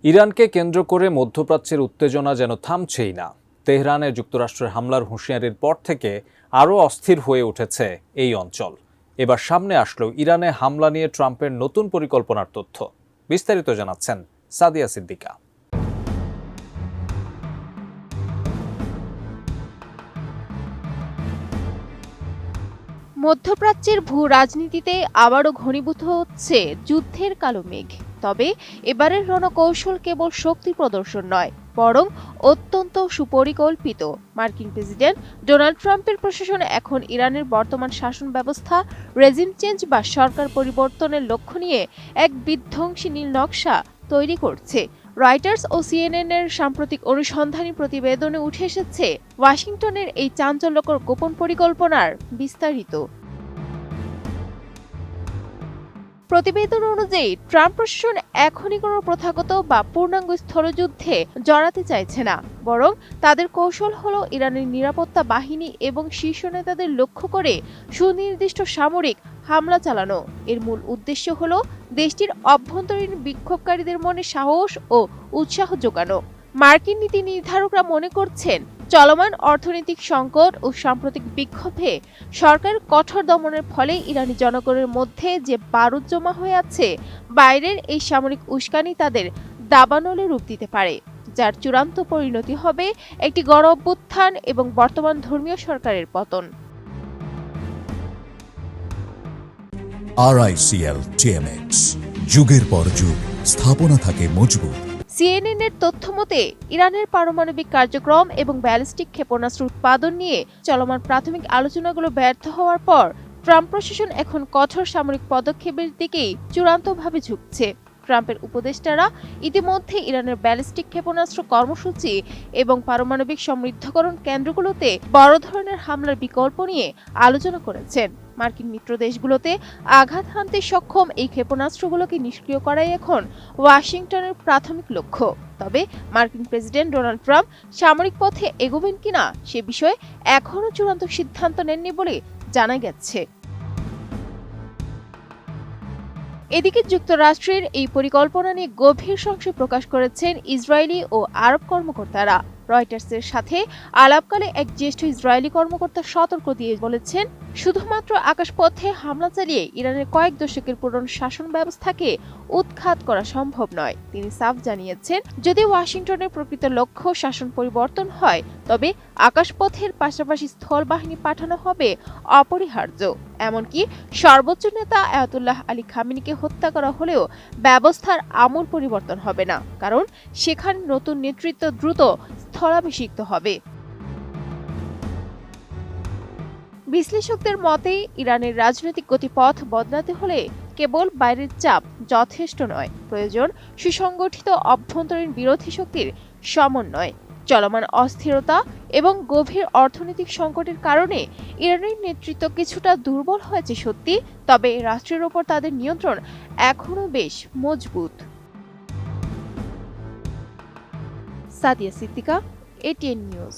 ইরানকে কেন্দ্র করে মধ্যপ্রাচ্যের উত্তেজনা যেন থামছেই না। তেহরানে যুক্তরাষ্ট্রের হামলার হুঁশিয়ারির পর থেকে আরও অস্থির হয়ে উঠেছে এই অঞ্চল। এবার সামনে আসলো ইরানে হামলা নিয়ে ট্রাম্পের নতুন পরিকল্পনার তথ্য। বিস্তারিত জানাচ্ছেন সাদিয়া সিদ্দিকা। মধ্যপ্রাচ্যের ভূ রাজনীতিতে আবারও ঘনীভূত হচ্ছে যুদ্ধের কালো মেঘ। তবে এবারের রণকৌশল কেবল শক্তি প্রদর্শন নয়, বরং অত্যন্ত সুপরিকল্পিত। মার্কিন প্রেসিডেন্ট ডোনাল্ড ট্রাম্পের প্রশাসন এখন ইরানের বর্তমান শাসন ব্যবস্থা, রেজিম চেঞ্জ বা সরকার পরিবর্তনের লক্ষ্য নিয়ে এক বিধ্বংসী নীল নকশা তৈরি করছে। রয়টার্স ও সিএনএন এর সাম্প্রতিক অনুসন্ধানী প্রতিবেদনে উঠে এসেছে ওয়াশিংটনের এই চাঞ্চল্যকর গোপন পরিকল্পনার বিস্তারিত। প্রতিবেদন অনুযায়ী ট্রাম্প প্রশাসন এখনই কোনো প্রথাগত বা পূর্ণাঙ্গ স্থলযুদ্ধে জড়াতে চাইছে না, বরং তাদের কৌশল হলো ইরানের নিরাপত্তা বাহিনী এবং শীর্ষ নেতাদের লক্ষ্য করে সুনির্দিষ্ট সামরিক হামলা চালানো। এর মূল উদ্দেশ্য হলো দেশটির অভ্যন্তরীণ বিক্ষোভকারীদের মনে সাহস ও উৎসাহ যোগানো। মার্কিন নীতি নির্ধারকরা মনে করছেন, চলমান অর্থনৈতিক সংকট ও সাম্প্রতিক বিক্ষোভে সরকার কঠোর দমনের ফলে ইরানি জনগণের মধ্যে যে বারুদ জমা হয়ে আছে, বাইরের এই সামরিক উস্কানি তাদের দাবানলে রূপ দিতে পারে, যার চূড়ান্ত পরিণতি হবে একটি গণ অভ্যুত্থান এবং বর্তমান ধর্মীয় সরকারের পতন। RICL TMX, যুগের পর যুগ স্থাপনা থাকে মজবুত। সিএনএন এর তথ্য মতে, ইরানের পারমাণবিক কার্যক্রম এবং ব্যালিস্টিক ক্ষেপণাস্ত্র উৎপাদন নিয়ে চলমান প্রাথমিক আলোচনাগুলো ব্যর্থ হওয়ার পর ট্রাম্প প্রশাসন এখন কঠোর সামরিক পদক্ষেপের দিকেই চূড়ান্তভাবে ঝুঁকছে। ট্রাম্পের উপদেষ্টারা ইতিমধ্যে ইরানের ব্যালিস্টিক ক্ষেপণাস্ত্র কর্মসূচি এবং পারমাণবিক সমৃদ্ধকরণ কেন্দ্রগুলোতে বড় ধরনের হামলার বিকল্প নিয়ে আলোচনা করেছেন। মার্কিন মিত্র দেশগুলোতে আঘাত হানতে সক্ষম এই ক্ষেপণাস্ত্রগুলোকে নিষ্ক্রিয় করাই এখন ওয়াশিংটনের প্রাথমিক লক্ষ্য। তবে মার্কিন প্রেসিডেন্ট ডোনাল্ড ট্রাম্প সামরিক পথে এগোবেন কিনা সে বিষয়ে এখনও চূড়ান্ত সিদ্ধান্ত নেননি বলে জানা গেছে। এদিকে যুক্তরাষ্ট্রের এই পরিকল্পনা নিয়ে গভীর সংশয় প্রকাশ করেছেন ইসরায়েলি ও আরব কর্মকর্তারা। রয়টার্সের সাথে আলাপকালে এক জ্যেষ্ঠ ইসরায়েলি কর্মকর্তা সতর্ক দিয়ে বলেছেন, শুধুমাত্র আকাশপথে হামলা চালিয়ে ইরানের কয়েক দশকের পুরনো শাসন ব্যবস্থাকে উৎখাত করা সম্ভব নয়। তিনি সাফ জানিয়েছেন, যদি ওয়াশিংটনের প্রকৃত লক্ষ্য শাসন পরিবর্তন হয়, তবে আকাশপথের পাশাপাশি স্থল বাহিনী পাঠানো হবে অপরিহার্য। এমনকি সর্বোচ্চ নেতা আয়াতুল্লাহ আলী খামেনিকে হত্যা করা হলেও ব্যবস্থার আমূল পরিবর্তন হবে না, কারণ সেখানে নতুন নেতৃত্ব দ্রুত স্থলাভিষিক্ত হবে। বিশ্লেষকদের মতে, ইরানের রাজনৈতিক গতিপথ বদলাতে হলে কেবল বাইরের চাপ যথেষ্ট নয়, প্রয়োজন সুসংগঠিত অভ্যন্তরীণ বিরোধী শক্তির সমন্বয়। চলমান অস্থিরতা এবং গভীর অর্থনৈতিক সংকটের কারণে ইরানের নেতৃত্ব কিছুটা দুর্বল হয়েছে সত্যি, তবে রাষ্ট্রের ওপর তাদের নিয়ন্ত্রণ এখনও বেশ মজবুত। Sadia Siddika, ATN news.